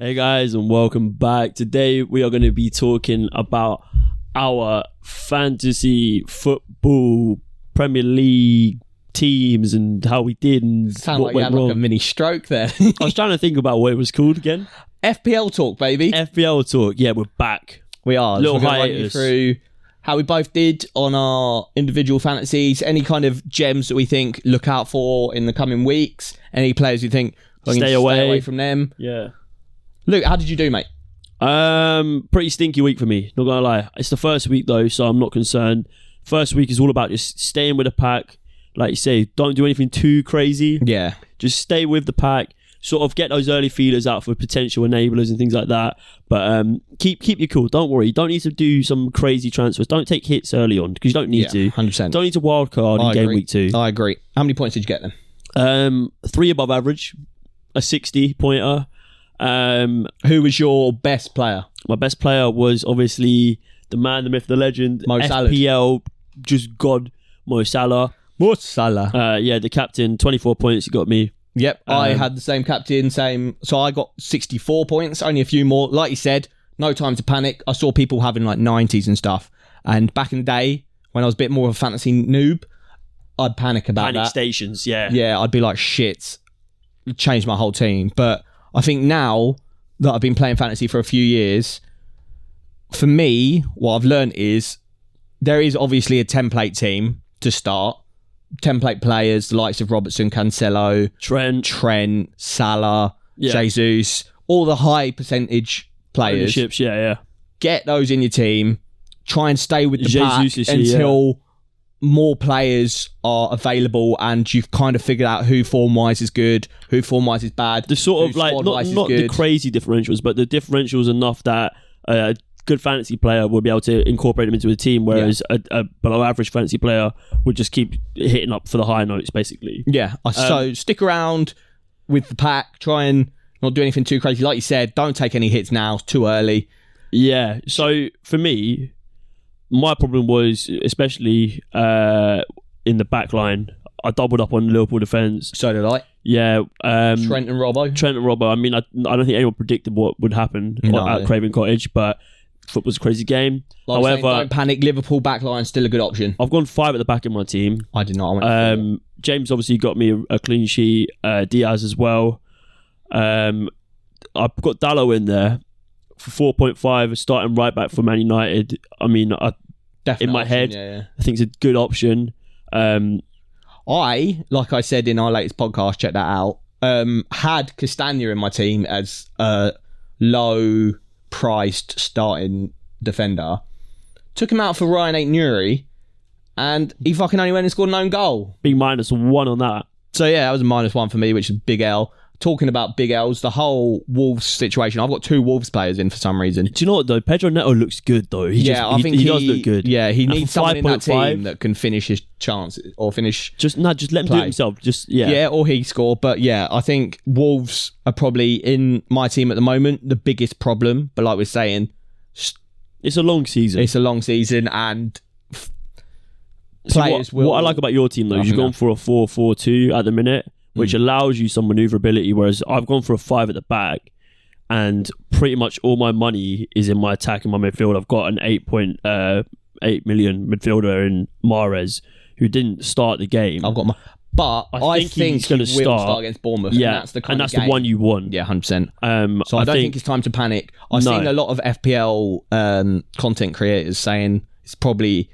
Hey guys, and welcome back. Today we are going to be talking about our fantasy football Premier League teams and how we did and Sound what like you went had wrong. like a mini stroke there. I was trying to think about what it was called again. FPL talk, baby. FPL talk. Yeah, we're back. We are. Little We're gonna run you hiatus. through how we both did on our individual fantasies, any kind of gems that we think look out for in the coming weeks, any players you think Stay away from them. Yeah. Luke, how did you do, mate? Pretty stinky week for me, not gonna lie. It's the first week though, so I'm not concerned. First week is all about just staying with the pack. Like you say, don't do anything too crazy. Yeah. Just stay with the pack. Sort of get those early feelers out for potential enablers and things like that. But keep you cool. Don't worry. You don't need to do some crazy transfers. Don't take hits early on because you don't need to. 100%. Don't need to wild card in game week 2. I agree. How many points did you get then? 3 above average, a 60 pointer. Who was your best player? My best player was obviously the man, the myth, the legend, Mo Salah. FPL, just God, Mo Salah. Mo Salah. Yeah, the captain, 24 points. He got me. Yep, I had the same captain, so I got 64 points, only a few more. Like you said, no time to panic. I saw people having like 90s and stuff. And back in the day, when I was a bit more of a fantasy noob, I'd panic about Panic that. stations, yeah. Yeah, I'd be like, shit, change my whole team. But I think now that I've been playing fantasy for a few years, for me, what I've learned is there is obviously a template team to start. Template players, the likes of Robertson, Cancelo, Trent, Salah, Jesus, all the high percentage players. Ownerships, yeah. Get those in your team. Try and stay with the Jesus pack until more players are available and you've kind of figured out who form-wise is good, who form-wise is bad. The sort of like, not the crazy differentials, but the differentials enough that a good fantasy player will be able to incorporate them into a team, whereas a below average fantasy player would just keep hitting up for the high notes, basically. Yeah, so stick around with the pack, try and not do anything too crazy. Like you said, don't take any hits now, it's too early. Yeah, so for me, my problem was, especially in the back line, I doubled up on Liverpool defence. So did I. Yeah. Trent and Robbo. I mean, I don't think anyone predicted what would happen at Craven Cottage, but football's a crazy game. Like however, don't panic. Liverpool backline still a good option. I've gone 5 at the back in my team. I did not. I went James obviously got me a clean sheet. Diaz as well. I've got Dallo in there for 4.5, starting right back for Man United. I mean, in my head, I think it's a good option. Like I said in our latest podcast, check that out, had Castagna in my team as a low-priced starting defender. Took him out for Ryan Ait-Nouri, and he fucking only went and scored an own goal. Big -1 on that. So yeah, that was a -1 for me, which is a big L. Talking about big L's, the whole Wolves situation. I've got 2 Wolves players in for some reason. Do you know what though? Pedro Neto looks good though. I think he does look good. Yeah, he needs someone in that team that can finish his chances or finish. Just let him do it himself. Or he score. But yeah, I think Wolves are probably in my team at the moment the biggest problem. But like we're saying, it's a long season. And players will. What I like about your team though is you've gone for a 4-4-2 at the minute, which allows you some manoeuvrability, whereas I've gone for a 5 at the back, and pretty much all my money is in my attack and my midfield. I've got an 8.8 million midfielder in Mahrez, who didn't start the game. I've got my, but I think he's going to start against Bournemouth. Yeah, and that's the one you want. Yeah, 100%. So I don't think it's time to panic. I've seen a lot of FPL content creators saying it's probably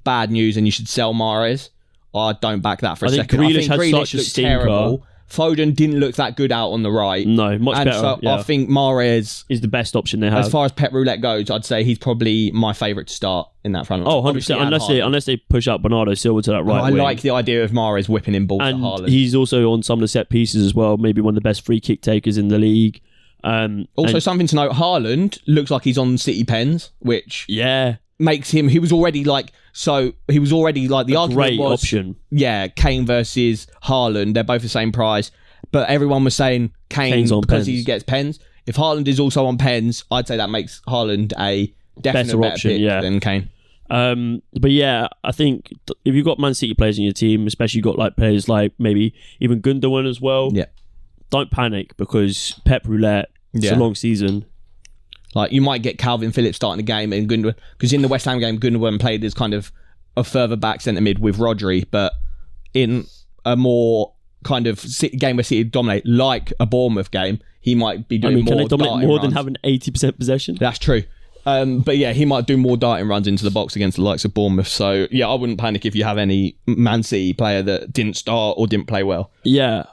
bad news and you should sell Mahrez. I don't back that for a second. I think Grealish looked terrible. Foden didn't look that good out on the right. No, much better. So I think Mahrez is the best option they have. As far as Pep Roulette goes, I'd say he's probably my favourite to start in that front line. Oh, 100%. Unless they push out Bernardo Silva to that right wing. I like the idea of Mahrez whipping in balls at Haaland. He's also on some of the set pieces as well. Maybe one of the best free kick takers in the league. Also, something to note: Haaland looks like he's on City pens, which makes him. He was already like the argument great was, option. Yeah, Kane versus Haaland. They're both the same price, but everyone was saying Kane's on because he gets pens. If Haaland is also on pens, I'd say that makes Haaland a definite better option pick than Kane. But yeah, I think if you've got Man City players in your team, especially you've got like players like maybe even Gundogan as well. Yeah. Don't panic because Pep Roulette It's a long season. Like, you might get Calvin Phillips starting the game and Gundogan, because in the West Ham game, Gundogan played as kind of a further back centre mid with Rodri, but in a more kind of game where City dominate, like a Bournemouth game, he might be doing more. Can they dominate more than runs. having 80% possession? That's true. But yeah, he might do more darting runs into the box against the likes of Bournemouth. So yeah, I wouldn't panic if you have any Man City player that didn't start or didn't play well. Yeah.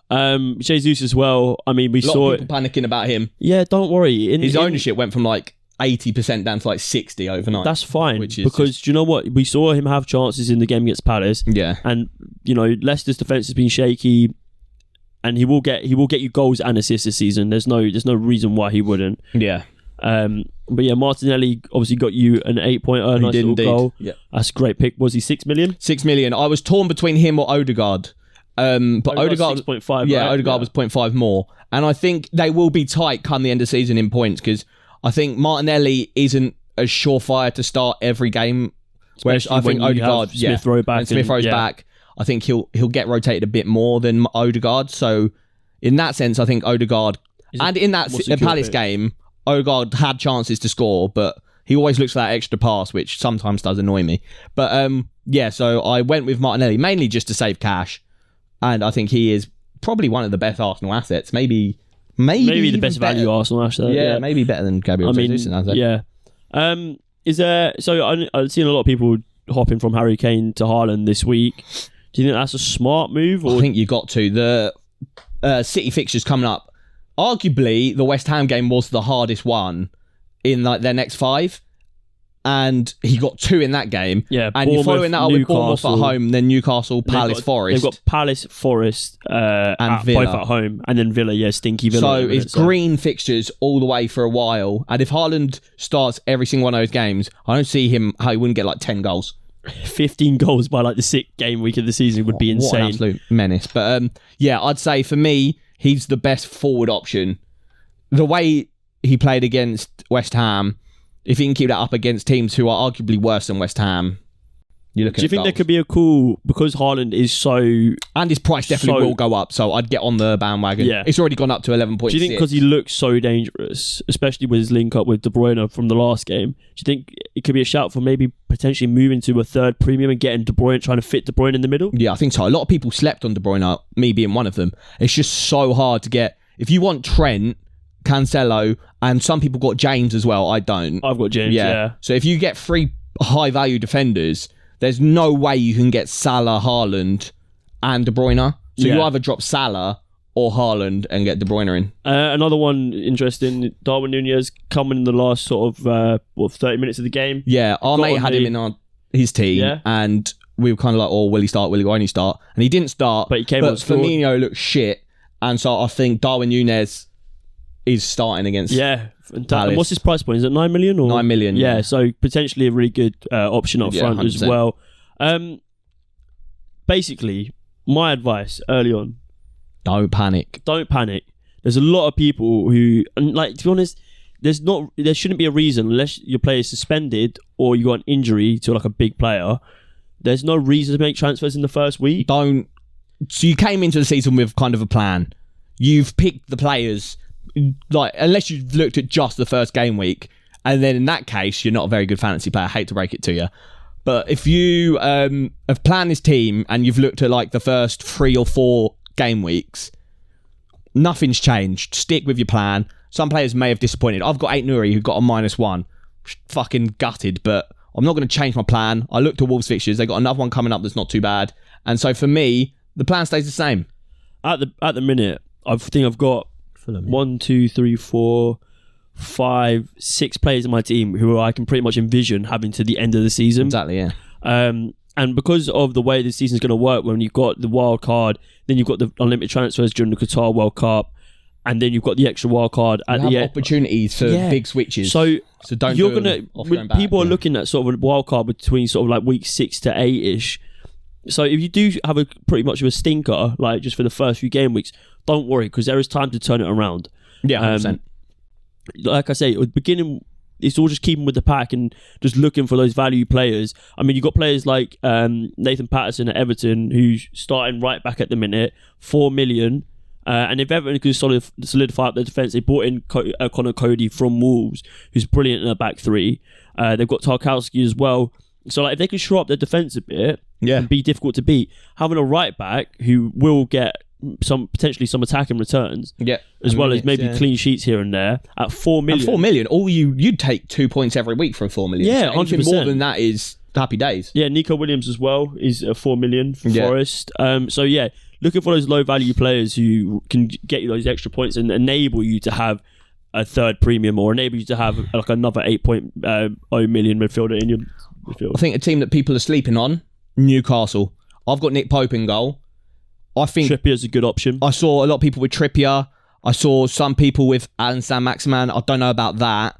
Jesus as well. I mean, we saw it. Panicking about him. Yeah, don't worry. His ownership went from like 80% down to like 60 overnight. That's fine, because do you know what? We saw him have chances in the game against Palace. Yeah. And Leicester's defence has been shaky, and he will get you goals and assists this season. There's no reason why he wouldn't. Yeah. But yeah, Martinelli obviously got you an 8-pointer, nice little goal. Yeah. That's a great pick. Was he 6 million? 6 million. I was torn between him or Odegaard. But Odegaard 6.5. Yeah, right? Odegaard was 0.5 more. And I think they will be tight come the end of the season in points, because I think Martinelli isn't as surefire to start every game. Whereas I think Odegaard, Smith Rowe back, and Smith Rowe's back. I think he'll get rotated a bit more than Odegaard. So in that sense, I think Odegaard, and in that Palace game, Odegaard had chances to score, but he always looks for that extra pass, which sometimes does annoy me. But yeah, so I went with Martinelli mainly just to save cash, and I think he is probably one of the best Arsenal assets. Maybe the best value Arsenal asset. Yeah, maybe better than Gabriel Jesus. Yeah. Is there? So I've seen a lot of people hopping from Harry Kane to Haaland this week. Do you think that's a smart move? Or? I think you got to. The City fixtures coming up. Arguably, the West Ham game was the hardest one in like their next 5, and he got 2 in that game. Yeah, and you're following that up with Bournemouth at home, then Newcastle, Palace, Forest. They've got Palace, Forest, and Villa. Both at home, and then Villa, stinky Villa. So it's green fixtures all the way for a while, and if Haaland starts every single one of those games, I don't see how he wouldn't get like 10 goals. 15 goals by like the 6th game week of the season would be insane. What an absolute menace. But yeah, I'd say for me, he's the best forward option. The way he played against West Ham, if he can keep that up against teams who are arguably worse than West Ham, you're looking at Do you think goals. there could be a cool, because Haaland is so... And his price definitely will go up, so I'd get on the bandwagon. Yeah. It's already gone up to 11.6. Do you think because he looks so dangerous, especially with his link up with De Bruyne from the last game, do you think it could be a shout for maybe potentially moving to a third premium and getting De Bruyne, trying to fit De Bruyne in the middle? Yeah, I think so. A lot of people slept on De Bruyne, me being one of them. It's just so hard to get... If you want Trent, Cancelo, and some people got James as well, I don't. I've got James, yeah. So if you get 3 high-value defenders, there's no way you can get Salah, Haaland, and De Bruyne. So you either drop Salah or Haaland and get De Bruyne in. Another one interesting, Darwin Nunez coming in the last sort of 30 minutes of the game. Yeah, our mate had him in his team, and we were kind of like, oh, will he start? Will he only start? And he didn't start, but he came on. Firmino looked shit, and so I think Darwin Nunez is starting against And what's his price point? Is it 9 million? Or? 9 million. Yeah, so potentially a really good option up front 100%. As well. Basically, my advice early on: don't panic. Don't panic. There's a lot of people who, and like, to be honest, there shouldn't be a reason unless your player is suspended or you got an injury to like a big player. There's no reason to make transfers in the first week. So you came into the season with kind of a plan. You've picked the players. Like, unless you've looked at just the first game week, and then in that case you're not a very good fantasy player. I hate to break it to you, but if you have planned this team and you've looked at like the first 3 or 4 game weeks, nothing's changed. Stick with your plan. Some players may have disappointed. I've got Ait-Nouri who got a -1, fucking gutted, but I'm not going to change my plan. I looked at Wolves fixtures. They got another one coming up that's not too bad, and so for me the plan stays the same. At the minute, I think I've got 1, 2, 3, 4, 5, 6 players in my team who I can pretty much envision having to the end of the season. Exactly, yeah. And because of the way the season's going to work, when you've got the wild card, then you've got the unlimited transfers during the Qatar World Cup, and then you've got the extra wild card at the end. Opportunities for big switches. So don't. People are looking at sort of a wild card between sort of like week 6 to 8ish. So if you do have a pretty much of a stinker, like just for the first few game weeks, don't worry, because there is time to turn it around. Yeah, 100%. Like I say, at the beginning, it's all just keeping with the pack and just looking for those value players. I mean, you've got players like Nathan Patterson at Everton, who's starting right back at the minute, 4 million. And if Everton could solidify up their defence, they brought in Connor Cody from Wolves, who's brilliant in the back three. They've got Tarkowski as well. So like, if they can shore up their defence a bit and be difficult to beat, having a right back who will get potentially some attacking returns, as well as maybe clean sheets here and there at 4 million. And 4 million, you'd take 2 points every week from 4 million. Yeah, 100%. More than that is happy days. Yeah, Nico Williams as well is 4 million for Forest. So yeah, looking for those low value players who can get you those extra points and enable you to have a third premium or enable you to have like another 8.0 million midfielder in your midfield. I think a team that people are sleeping on, Newcastle. I've got Nick Pope in goal. I think Trippier's a good option. I saw a lot of people with Trippier. I saw some people with Alan Saint-Maximin. I don't know about that.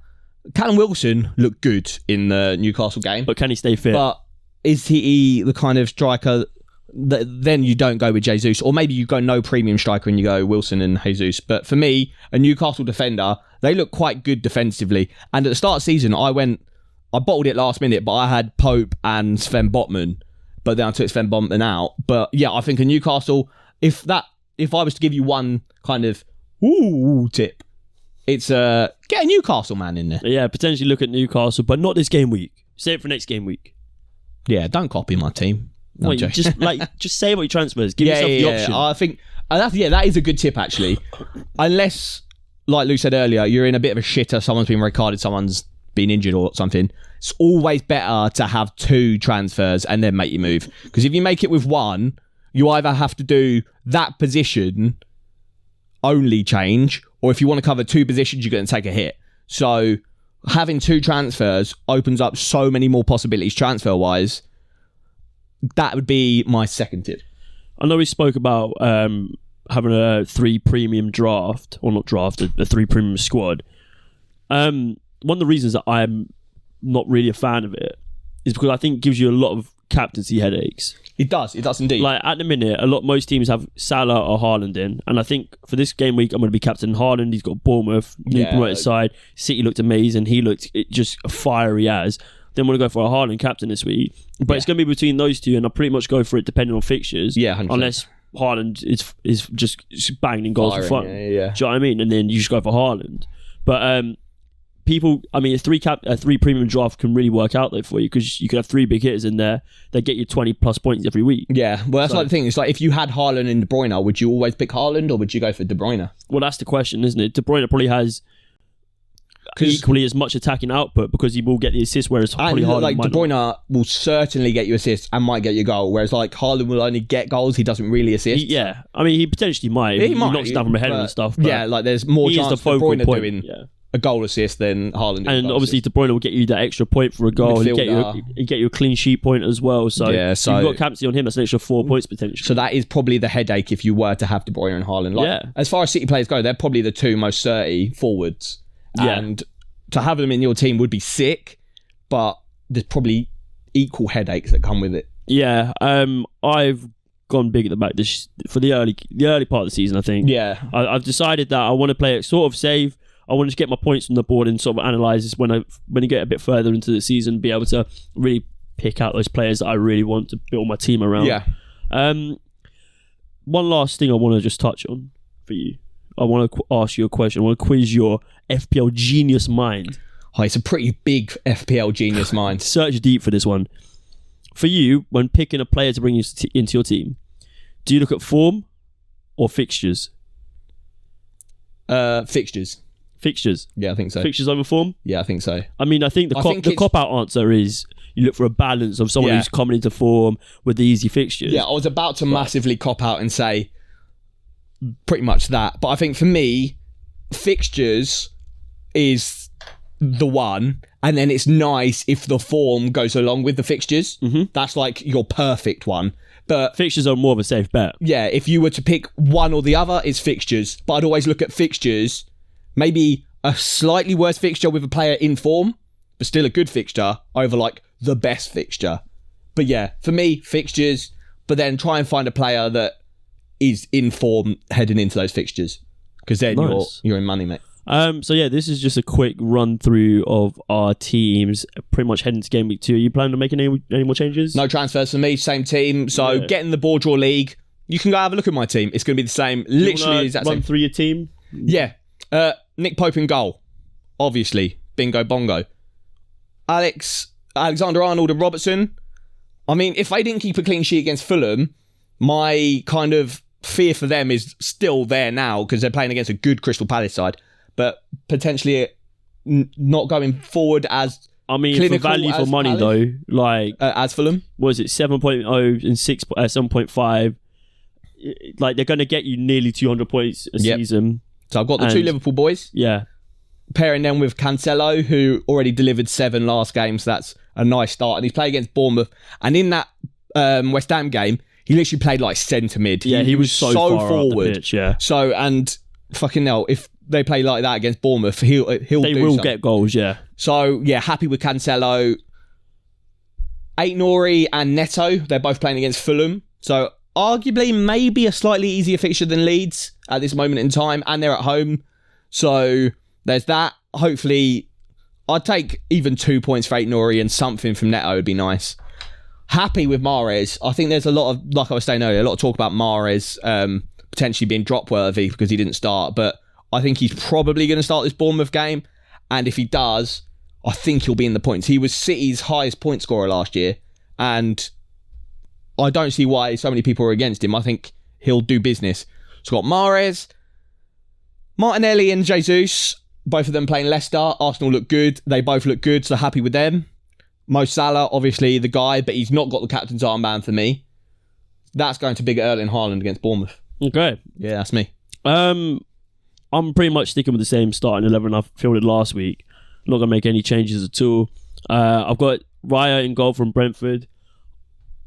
Callum Wilson looked good in the Newcastle game. But can he stay fit? But is he the kind of striker that then you don't go with Jesus? Or maybe you go no premium striker and you go Wilson and Jesus. But for me, a Newcastle defender, they look quite good defensively. And at the start of the season, I bottled it last minute, but I had Pope and Sven Botman. But then I took Sven Botman out. But yeah, I think a Newcastle, if I was to give you one kind of tip, it's get a Newcastle man in there. Yeah, potentially look at Newcastle, but not this game week. Save it for next game week. Yeah, don't copy my team. No, Wait, just say what your transfers. Give yourself the option. I think that is a good tip actually. Unless, like Lou said earlier, you're in a bit of a shitter. Someone's been red carded. Someone's been injured or something. It's always better to have 2 transfers and then make your move. Because if you make it with 1, you either have to do that position only change, or if you want to cover 2 positions, you're going to take a hit. So having 2 transfers opens up so many more possibilities transfer-wise. That would be my second tip. I know we spoke about having a 3 premium draft, or not draft, a 3 premium squad. One of the reasons that I'm not really a fan of it is because I think it gives you a lot of captaincy headaches. It does indeed. Like at the minute, most teams have Salah or Haaland in, and I think for this game week, I'm going to be captain Haaland. He's got Bournemouth, new promoted side. City looked amazing. He looked just fiery as. Then I'm going to go for a Haaland captain this week, but it's going to be between those two, and I'll pretty much go for it depending on fixtures. Yeah, 100%. Unless Haaland is just banging in goals for fun. Yeah. Do you know what I mean? And then you just go for Haaland. But a 3 premium draft can really work out though for you, because you could have 3 big hitters in there that get you 20 plus points every week. Yeah, well that's like the thing. It's like if you had Haaland and De Bruyne, would you always pick Haaland or would you go for De Bruyne? Well, that's the question, isn't it? De Bruyne probably has equally as much attacking output because he will get the assist, whereas probably Haaland like might De Bruyne will certainly get you assists and might get you a goal, whereas like Haaland will only get goals, he doesn't really assist. He potentially might. He knocks down from a header and stuff. But like there's more chance of De Bruyne doing a goal assist than Haaland. And obviously De Bruyne will get you that extra point for a goal. He'll get you a clean sheet point as well. So you've got captaincy on him, that's an extra 4 points potentially. So that is probably the headache if you were to have De Bruyne and Haaland. As far as City players go, they're probably the 2 most sturdy forwards. And to have them in your team would be sick, but there's probably equal headaches that come with it. Yeah, I've gone big at the back for the early part of the season, I think. Yeah. I've decided that I want to play it sort of safe. I want to get my points from the board and sort of analyse this when you get a bit further into the season, be able to really pick out those players that I really want to build my team around. Yeah. One last thing I want to just touch on for you. I want to ask you a question. I want to quiz your FPL genius mind. Oh, it's a pretty big FPL genius mind. Search deep for this one. For you, when picking a player to bring into your team, do you look at form or fixtures? Fixtures. Fixtures? Yeah, I think so. Fixtures over form? Yeah, I think so. I mean, I think the cop-out answer is you look for a balance of someone who's coming into form with the easy fixtures. Yeah, I was about to massively cop out and say pretty much that. But I think for me, fixtures is the one, and then it's nice if the form goes along with the fixtures. Mm-hmm. That's like your perfect one. But fixtures are more of a safe bet. Yeah, if you were to pick one or the other, it's fixtures. But I'd always look at fixtures, maybe a slightly worse fixture with a player in form, but still a good fixture, over like the best fixture. But yeah, for me, fixtures, but then try and find a player that is in form heading into those fixtures, because then you're in money, mate. So yeah, this is just a quick run through of our teams, pretty much heading to game week 2. Are you planning on making any more changes? No transfers for me, same team. So getting the BoreDraw league, You can go have a look at my team. It's going to be the same. Literally the exact run same. through your team? Yeah. Nick Pope in goal. Obviously. Bingo bongo. Alexander-Arnold and Robertson. I mean, if they didn't keep a clean sheet against Fulham, my kind of fear for them is still there now because they're playing against a good Crystal Palace side, but potentially not going forward as I mean, for value for money Palace, though, like as Fulham, was it 7.0 and 7.5? Like they're going to get you nearly 200 points a season. So I've got the two Liverpool boys. Yeah. Pairing them with Cancelo, who already delivered 7 last game, so that's a nice start. And he's played against Bournemouth. And in that West Ham game, he literally played like centre mid. Yeah, he was so far forward. Up the pitch, yeah. So, and fucking hell, if they play like that against Bournemouth, they will get goals, yeah. So, yeah, happy with Cancelo. Aït-Nouri and Neto, they're both playing against Fulham. So, arguably, maybe a slightly easier fixture than Leeds at this moment in time. And they're at home. So, there's that. Hopefully, I'd take even 2 points for Aït-Nouri and something from Neto would be nice. Happy with Mahrez. I think there's a lot of, like I was saying earlier, a lot of talk about Mahrez potentially being drop-worthy because he didn't start. But I think he's probably going to start this Bournemouth game. And if he does, I think he'll be in the points. He was City's highest point scorer last year. And I don't see why so many people are against him. I think he'll do business. So got Mahrez, Martinelli and Jesus. Both of them playing Leicester. Arsenal look good. They both look good, so happy with them. Mo Salah, obviously the guy, but he's not got the captain's armband for me. That's going to big Erling Haaland against Bournemouth. Okay. Yeah, that's me. I'm pretty much sticking with the same starting 11 I fielded last week. Not going to make any changes at all. I've got Raya in goal from Brentford.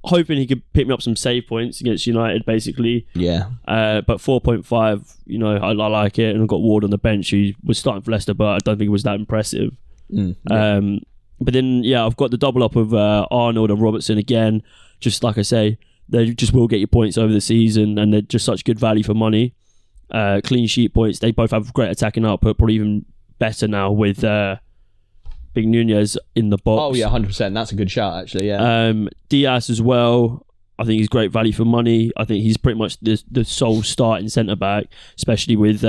Hoping he could pick me up some save points against United, basically. Yeah. But 4.5, I like it. And I've got Ward on the bench, who was starting for Leicester, but I don't think it was that impressive. Yeah. But then, I've got the double up of Arnold and Robertson again. Just like I say, they just will get you points over the season, and they're just such good value for money. Clean sheet points. They both have great attacking output, probably even better now with Big Nunez in the box. Oh, yeah, 100%. That's a good shout, actually, yeah. Diaz as well. I think he's great value for money. I think he's pretty much the sole starting centre-back, especially with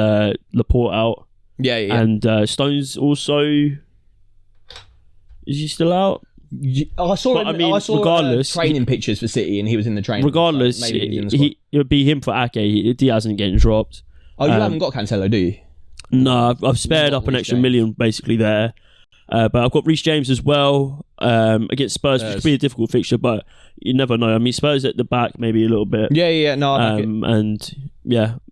Laporte out. Yeah. And Stones also... Is he still out? I saw regardless, training pictures for City and he was in the training. Regardless, so it would be him for Ake. Diaz isn't getting dropped. Oh, you haven't got Cancelo, do you? No, I've spared up an extra million basically there. But I've got Reece James as well against Spurs, which could be a difficult fixture, but you never know. I mean, Spurs at the back maybe a little bit. Yeah, no, I back it. And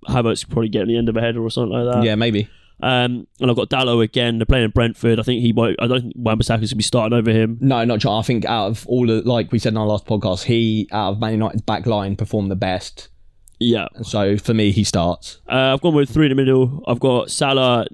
Havertz could probably get the end of a header or something like that. Yeah, maybe. And I've got Dalot again. They're playing in Brentford. I think I don't think Wan-Bissaka's going to be starting over him. No, not John. I think out of all the, like we said in our last podcast, he out of Man United's back line performed the best. Yeah. So for me, he starts. I've gone with 3 in the middle. I've got Salah,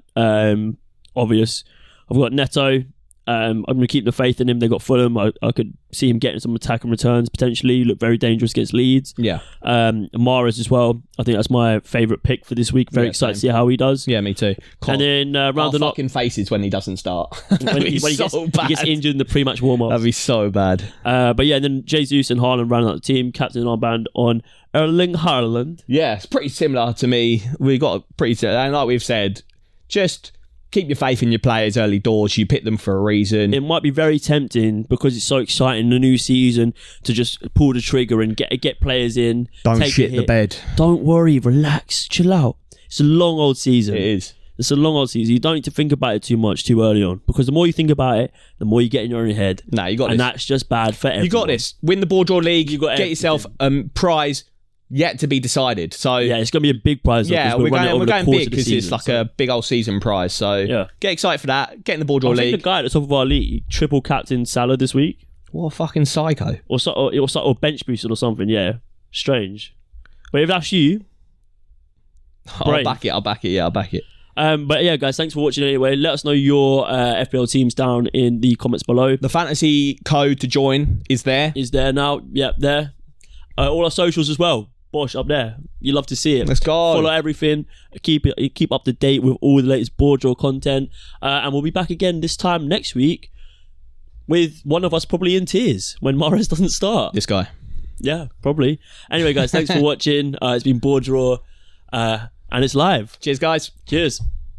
obvious. I've got Neto. I'm going to keep the faith in him. They got Fulham. I could see him getting some attack and returns potentially. Look very dangerous against Leeds. Yeah. Mahrez as well. I think that's my favourite pick for this week. Very excited to see how he does. Yeah, me too. And then rounding up, fucking faces when he doesn't start. when he gets injured in the pre-match warm-up. That'd be so bad. But yeah, and then Jesus and Haaland rounding out the team. Captain armband on Erling Haaland. Yeah, it's pretty similar to me. We got pretty similar, and like we've said, just keep your faith in your players early doors. You pick them for a reason. It might be very tempting because it's so exciting, the new season, to just pull the trigger and get players in. Don't shit the bed. Don't worry, relax, chill out. It's a long old season. It is. It's a long old season. You don't need to think about it too much too early on, because the more you think about it, the more you get in your own head. Nah, you got this. And that's just bad for everyone. You got this. Win the BoreDraw League. You got get yourself a prize yet to be decided. So yeah, it's going to be a big prize. Yeah, we're going big because it's like a big old season prize. So yeah, get excited for that. Get in the BoreDraw League. I think the guy at the top of our league triple captain Salah this week. What a fucking psycho. Or bench boosted or something. Yeah, strange. But if that's you, I'll back it. Yeah, I'll back it. But yeah, guys, thanks for watching anyway. Let us know your FPL teams down in the comments below. The fantasy code to join is there. Is there now. Yep, there. All our socials as well. Bosh up there. You love to see it. Let's go. Follow everything. Keep up to date with all the latest BoreDraw content. And we'll be back again this time next week with one of us probably in tears when Mahrez doesn't start. This guy. Yeah, probably. Anyway, guys, thanks for watching. It's been BoreDraw, and it's live. Cheers, guys. Cheers.